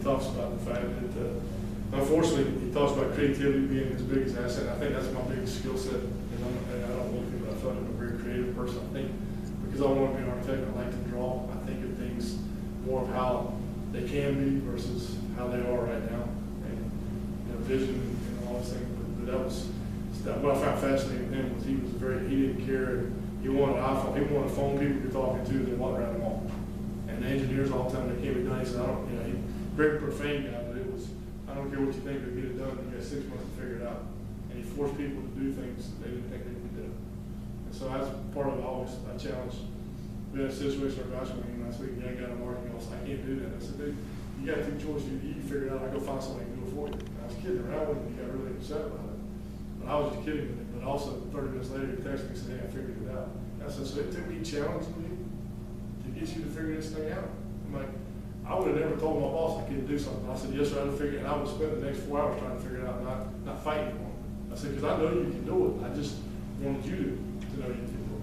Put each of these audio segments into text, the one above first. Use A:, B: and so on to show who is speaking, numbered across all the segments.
A: talks about the fact that, unfortunately, he talks about creativity being his biggest asset. I think that's my biggest skill set. And I don't look at it, I feel like I'm a very creative person. I think because I want to be an architect, I like to draw. I think of things more of how they can be versus how they are right now. And, vision and all those things. But that was, what I found fascinating with him was he didn't care. He wanted an iPhone. He wanted a phone people you're talking to that walk around the mall. And the engineers all the time, they can't be done. He said, he's very profane guy, but it was, I don't care what you think, they'll get it done. You got 6 months to figure it out. And he forced people to do things they didn't think they could do. And so that's part of it always. I challenge. We had a situation where gosh, last week, I got a marketing, I was like, I can't do that. I said, dude, you got 2 choices. You figure it out, I go find somebody to do it for you. And I was kidding around with him, he got really upset about it. But I was just kidding with him. But also 30 minutes later, he texted me and said, hey, I figured it out. And I said, so it took me challenging you to get you to figure this thing out. I'm like, I would have never told my boss I couldn't do something. I said, yes, sir, I would figure it, and I would spend the next 4 hours trying to figure it out, not fighting for it. I said, because I know you can do it. I just wanted you to know you can do it.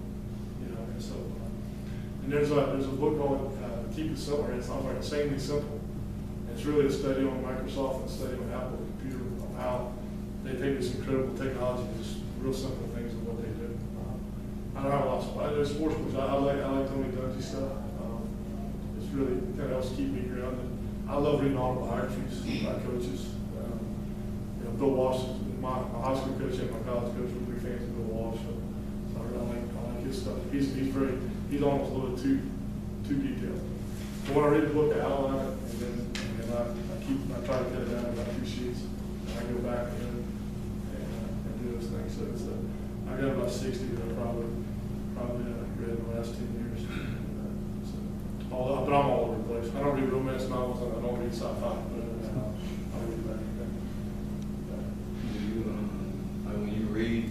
A: And so, and there's a book called Keep It Simple. It's like Insanely Simple. And it's really a study on Microsoft and a study on Apple computer of how they take this incredible technology and just real simple things of what they do. I don't have a lot of sports. I do sports books. I like Tony Dungy stuff. It's really kind of helps keep me grounded. I love reading autobiographies by coaches. Bill Walsh, my high school coach and my college coach were big fans of Bill Walsh. So I like his stuff. He's almost a little too detailed. But when I read the book, I outline it, and then I try to get it down in about 2 sheets. And I go back and do those things. So it's I got about 60 that I probably read in the last 10 years. But I'm all over the place. I don't read romance novels and I don't read sci-fi, but I'll read that.
B: When you read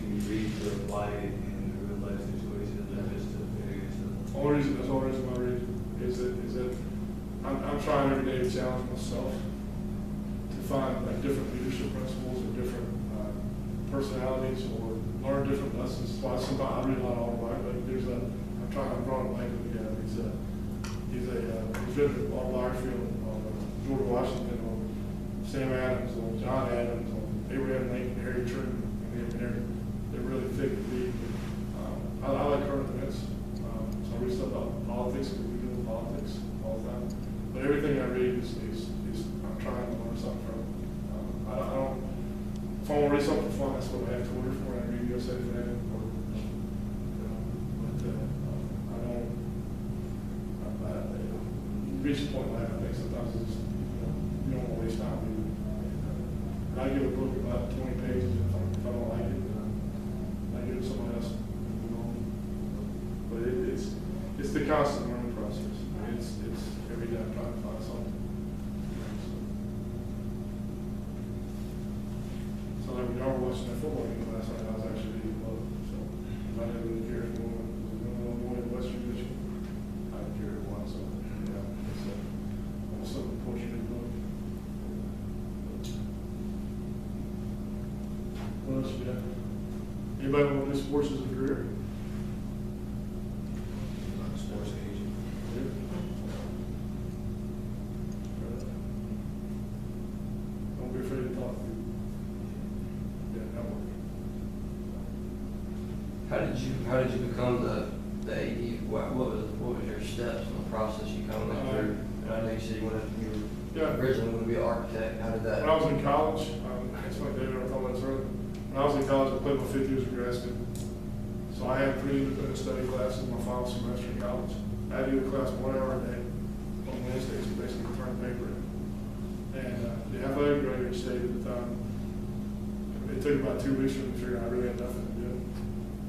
B: to apply it in real life situations, not just to figure stuff.
A: That's the only reason I read is that I'm trying every day to challenge myself to find different leadership principles or different personalities or learn different lessons. So sometimes I read a lot of autobiography. I'm drawing a blank with the guy. He's written an autobiography on George Washington, on Sam Adams, on John Adams, on Abraham Lincoln, Harry Truman. They're really thick and deep. I like current events. So I read stuff about politics because we deal with politics all the time. But everything I read is I'm trying to learn something from it. I don't. If I want to read something fun, that's what I have Twitter for. I read USA Today, you reach a point in life, I think sometimes it's just, you don't want to waste time with it. And I give a book about 20 pages if I don't like it, I give it to someone else. But it's the constant learning process. It's every day I'm trying to find something. So like when y'all were watching that football game last night, I was actually reading the book. So I didn't really care if it was Illinois and Western Michigan. I didn't care if it was. So yeah, it's almost something portrait book. What else you got? Anybody want to do sports as a career?
B: Sports agent.
A: Don't be afraid to talk to people. Yeah, that works.
C: How did you become the AD? What was your steps in the process you kind of went through? And I know you said you originally wanted to be an architect. How did that?
A: When I was in college, that's what David I told us earlier. When I was in college, I played my 5th year as a grad student. So I had 3 independent study classes my final semester in college. I had to do a class 1 hour a day on Wednesdays to basically turn paper in. And the athletic director stayed at the time. It took about 2 weeks for me to figure out I really had nothing to do.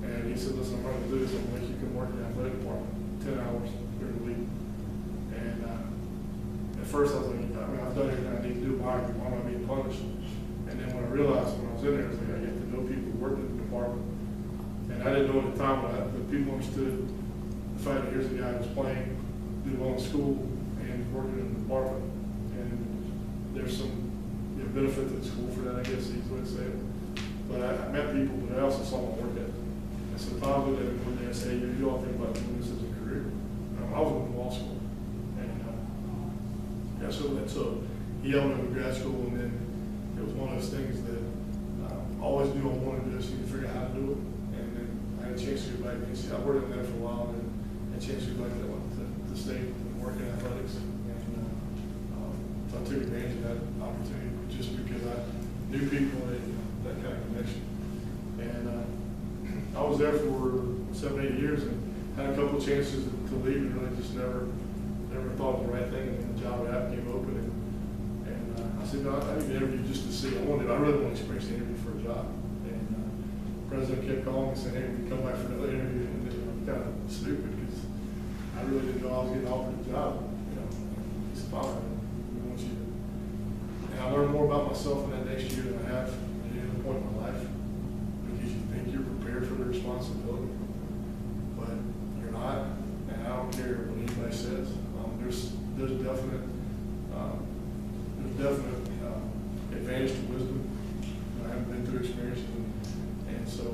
A: And he said, listen, I'm going to do this. I'm going to make you come work in the athletic department 10 hours during the week. And at first I was like, I've done everything I need to do. Why am I being punished? And then when I realized when I was in there, I was like, I get to know people who work in the department. And I didn't know at the time, but people understood the fact that here's a guy who's playing, did well in school, and working in the department. And there's some benefit to the school for that, I guess you would say. But I met people, but I also saw my work ethic. And so if I looked at it one day and say, hey, you all think about doing this as a career? I was going to law school. And so he helped me with grad school, and then it was one of those things that I always knew I wanted to do, so you can figure out how to do it. And then I had a chance to go back. I worked in that for a while, and had a chance to go back to state and work in athletics. And so I took advantage of that opportunity just because I knew people and that kind of connection. And I was there for 7, 8 years and had a couple of chances to leave, and really just never thought it was the right thing. And then the job app came open, and I said, no, I need to interview just to see. I really want to experience the interview for a job. And the president kept calling me saying, hey, we come back for another interview. And I'm kind of stupid because I really didn't know I was getting offered a job. It's fine. We want you to. And I learned more about myself in that next year than I have at any other point in my life, because you think you're prepared for the responsibility, but you're not. And I don't care what anybody says. There's definite advantage to wisdom. I haven't been through experiences, and so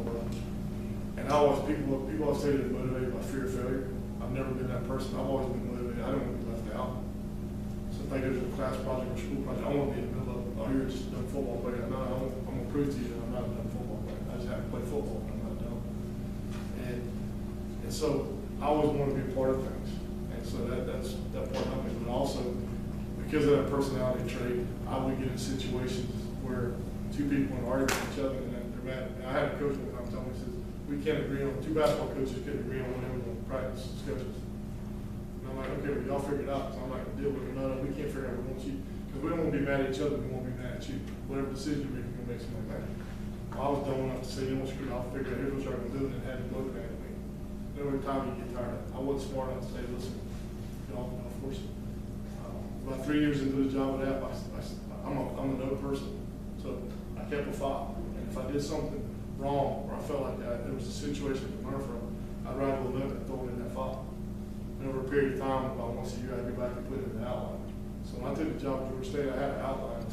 A: and people always say they're motivated by fear of failure. I've never been that person. I've always been motivated. I don't want to be left out. So if there's a class project or school project, I want to be in the middle of it. Oh, you're just a football player. No, I'm going to prove to you that I'm not a done football player. I just haven't played football, but I'm not done. And so I always want to be a part of things. And so that's that part of me. But also, because of that personality trait, I would get in situations where two people are arguing with each other and they're mad. And I had a coach one time tell me, he says, we can't agree on, two basketball coaches couldn't agree on whatever the practice discussions. And I'm like, okay, well, y'all figure it out. So I'm like, deal with it. No, we can't figure out what we want you. Because we don't want to be mad at each other, we want to be mad at you. Whatever decision you're making, makes somebody mad. I was dumb enough to say, you know what, screw it, I'll figure out, here's what you're going to do, and then had him looking at me. And every time you get tired of it. I wasn't smart enough to say, listen, y'all force it. About 3 years into the job with that, I'm a no person. So I kept a file. And if I did something wrong, or I felt like there was a situation to learn from, I'd write a little note and throw it in that file. And over a period of time, about once a year, I'd go back and put it in the outline. So when I took the job at Georgia State, I had an outline, a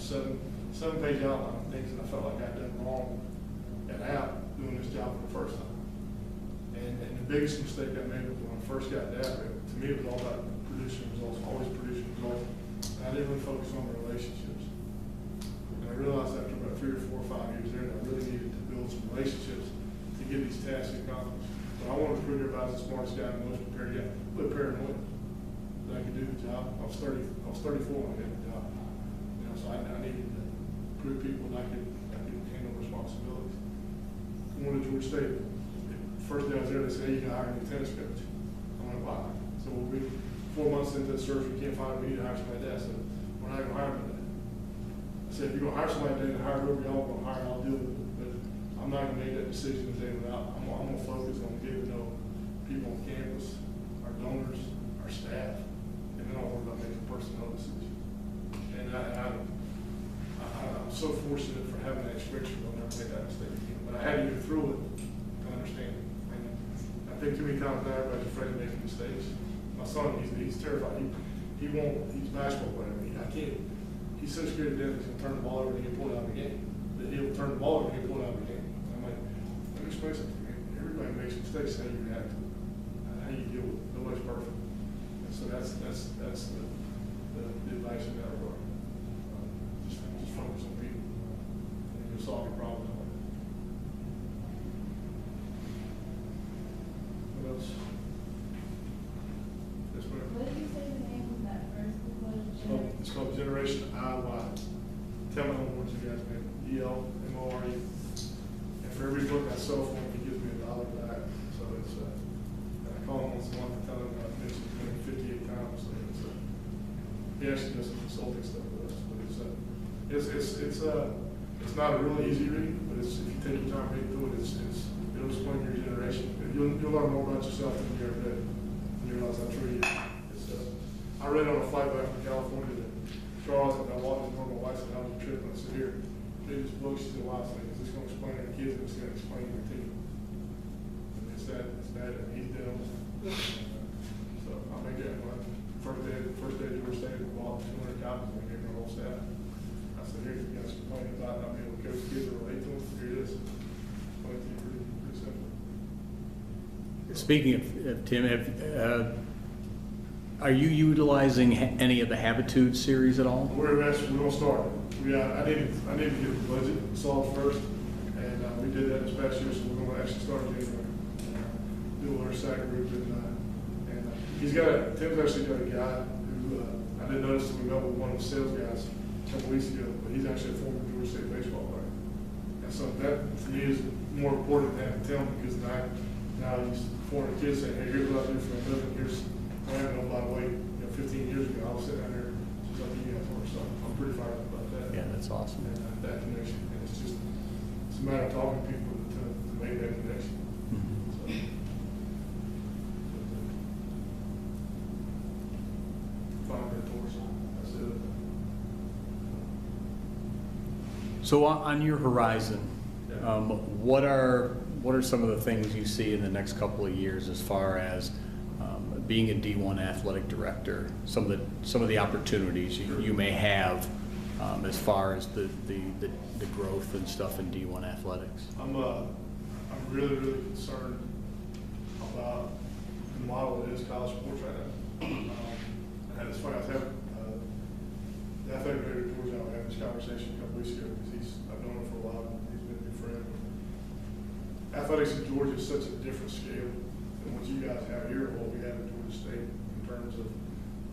A: seven-page outline of things that I felt like I'd done wrong at app doing this job for the first time. And the biggest mistake I made was when I first got to app. To me, it was all about producing results, always producing results. And I didn't really focus on the relationships. And I realized after about 3 or 4 or 5 years there that I really needed to build some relationships to get these tasks accomplished. But I wanted to prove everybody was the smartest guy and the most prepared guy. A little paranoid that I could do the job. I was 34 when I did the job. So I needed to prove people that I could handle responsibilities. I went to Georgia State. First day I was there, they said, hey, you can hire a new tennis coach. I went, wow. So we'll be 4 months into the search, we can't find him, we need to hire somebody else. I said, we're not going to hire him today. I said, if you're going to hire somebody today, then hire whoever y'all going to hire, I'll deal with it. But I'm not going to make that decision today without, I'm going to focus on getting to know people on campus, our donors, our staff, and then I'll worry about making personnel decisions. And I'm so fortunate for having that experience, I'll never make that mistake again. But I had to go through it to understand it. I think too many times now everybody's afraid of making mistakes. My son, he's terrified. He's a basketball player. He's so scared to death he's going to turn the ball over and get pulled out of the game. That he'll turn the ball over and get pulled out of the game. And I'm like, let me explain something to you. Everybody makes mistakes. How you react to it, how you deal with it. Nobody's perfect. And so that's the advice in that regard. Just focus on people, and you'll solve your problems. What else? Yes, ma'am.
D: What did you say the name of that first book was?
A: It's called Generation IY. Tell me how much you guys make. ELMORE. And for every book I sell for him, he gives me $1 back. So it's and I call him once a month and tell him I've mentioned him 58 times. So he actually does some consulting stuff with us. But it's not a really easy read, but if you take your time reading through it, it'll explain your generation. You'll learn more about yourself than you ever did. You realize how true you are. I read on a flight back from California to Charlotte, and I walked in front of my wife and I was a trip, and I said, here, read this book. She said, wow, I said, is this going to explain our kids, and it's going to explain your team. And it's that, and he's dead on it. So I'll make that one. First day of Georgia State, we bought 200 copies, and we gave our whole staff. I said, here, you guys complaining about not being able to coach kids or relate to them, here it is. Explain to you pretty simple.
E: Speaking of Tim, Are you utilizing any of the Habitude series at all?
A: We're gonna start. I need to get the budget solved first, and we did that this past year, so we're gonna actually start getting do our SAC group, and Tim's actually got a guy who I didn't notice until we met with one of the sales guys a couple weeks ago, but he's actually a former Georgia State baseball player, and so that to me is more important than having Tim, because now these foreign kids saying, hey, here's what I do for a living, here's I don't know, by the way, 15 years ago, I was sitting down here just like you guys were, so I'm pretty fired up about that.
E: Yeah, that's awesome.
A: And that connection, and it's a matter of talking to people to make that connection. So, find mentors, that's it.
E: So on your horizon,
A: Yeah.
E: what are some of the things you see in the next couple of years as far as being a D1 athletic director? Some of the opportunities you may have as far as the growth and stuff in D1 athletics.
A: I'm really concerned about the model that is college sports right now. And it's funny, I was having the athletic director of Georgia, I was having this conversation a couple weeks ago, because I've known him for a while, and he's been a good friend. Athletics in Georgia is such a different scale than what you guys have here, or what we have in Georgia State, in terms of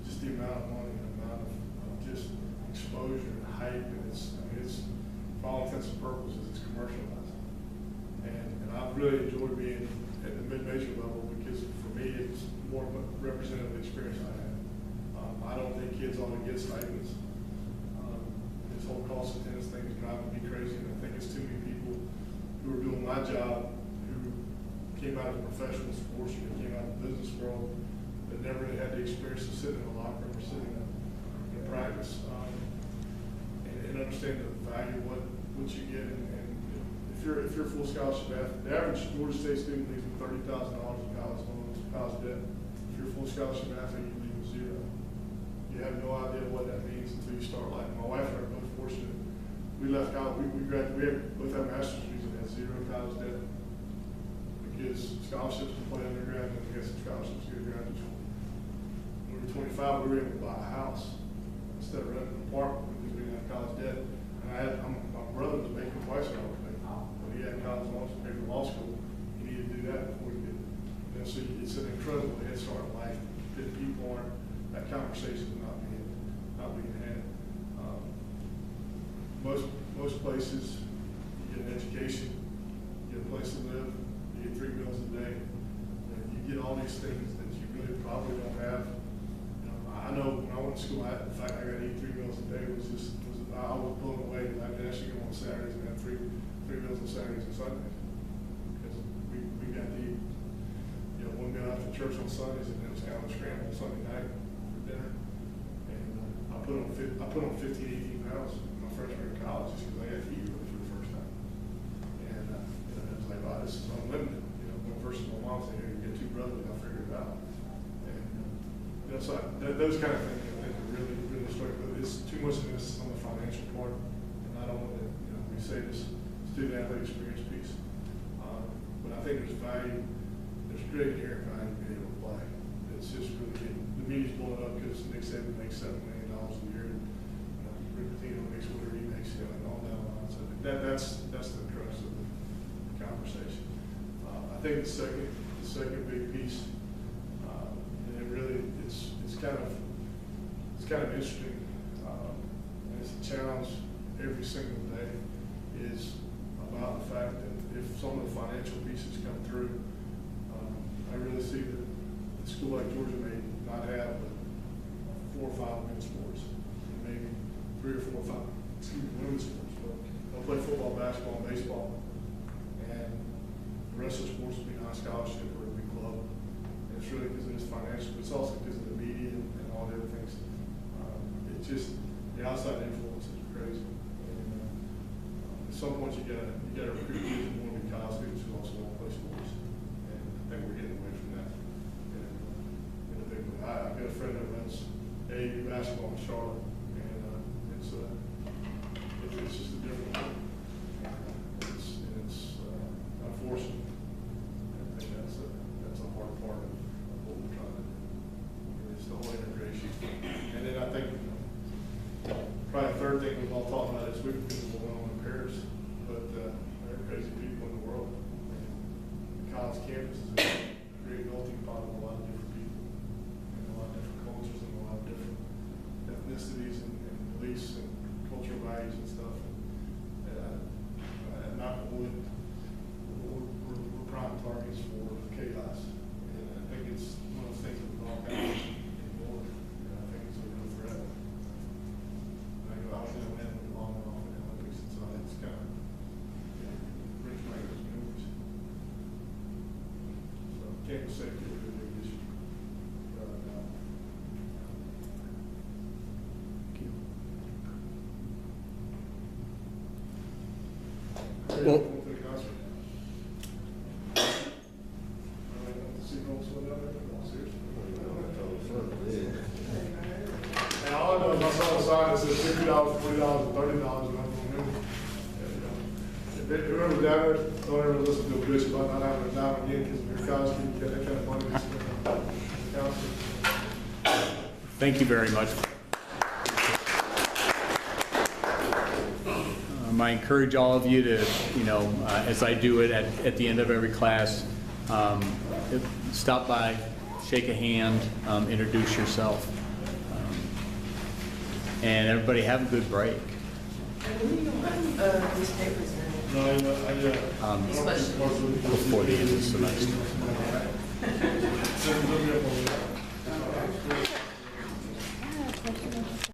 A: just the amount of money and the amount of just exposure and hype, and it's for all intents and purposes, it's commercialized. And I've really enjoyed being at the mid-major level, because for me, it's more of a representative experience I have. I don't think kids ought to get stipends. This whole cost of tennis thing is driving me crazy, and I think it's too many people who are doing my job, who came out of professional sports, who came out of the business world, that never really had the experience of sitting in a locker room or sitting in practice, and understand the value of what you get. And if you're a full scholarship athlete, the average Georgia State student leaves with $30,000 in college loans, college debt. If you're a full scholarship athlete, you leave with zero. You have no idea what that means until you start life. My wife and I are both fortunate. We left college, we graduated, both have master's degrees and had zero college debt, because scholarships to play undergrad, and we had some scholarships to go to graduate school. When we were 25, we were able to buy a house instead of renting an apartment, because we didn't have college debt. And my brother was making twice what I was making. When he had college loans to pay for law school, he needed to do that before he did. So it's an incredible head start in life that people aren't, that conversation is not being had. Most places, you get an education, you get a place to live, you get 3 meals a day, and you get all these things that you really probably don't have. I know when I went to school, the fact I got to eat 3 meals a day I was blown away. I could actually go on Saturdays and have three meals on Saturdays and Sundays, because we got to eat, one meal after church on Sundays, and then it was kind of scrambled Sunday night for dinner. And I put on 15, 18 pounds my freshman year of college, just because I got to eat really for the first time. And it was like, wow, this is unlimited. Versus my mom saying, "Here, you get 2 brothers, I'll figure it out." And so those kind of things I think are really struck. But it's too much of this on the financial part, and I don't want to. We say this student athlete experience piece, but I think there's value. There's great inherent value in being able to play. It's just really getting, the media's blowing up because Nick Saban makes $7 million a year, and Rick Pitino makes whatever he makes, and all that line. So that's the crux of the conversation. I think the second big piece, and it really it's kind of interesting, and it's a challenge every single day, is about the fact that if some of the financial pieces come through, I really see that a school like Georgia may not have 4 or 5 men's sports, and maybe 3 or 4 or 5 women's sports, but they'll play football, basketball, and baseball, and the rest of the sports will be non-scholarship or it'll be club. And it's really because it's financial, but it's also because of the media and all the other things. It's just, the outside influence is crazy. And at some point you gotta recruit kids who want to be college students who also want to play sports. And I think we're getting away from that in a big way. I've got a friend that runs AAU basketball in Charlotte, and it's just a different world. It's unfortunate. I think that's a hard part of what we're trying to do. It's the only third thing we've all talked about is we can people going on in Paris, but they're crazy people in the world. And college campus is a great melting pot of a lot of different people, and a lot of different cultures, and a lot of different ethnicities and beliefs and cultural values and stuff. And not wood, we're prime targets for chaos. And I think it's one of those things that we've all kind of ignored. And I think it's a real threat. I was in Atlanta long and off in the Olympics, and so it's kind of brings back those memories. So campus safety is a big issue.
E: Well,
A: and all I know is I saw a sign that says $50, $40, and $30, and I'm going, whoever down there, don't ever listen to a bitch about not having a dime again, because if you're college, you get that kind of money to spend.
E: thank you very much. I encourage all of you to, as I do it at the end of every class, stop by, shake a hand, introduce yourself, and everybody have a good break.
F: These papers now.
A: No,
E: Before the end of the semester.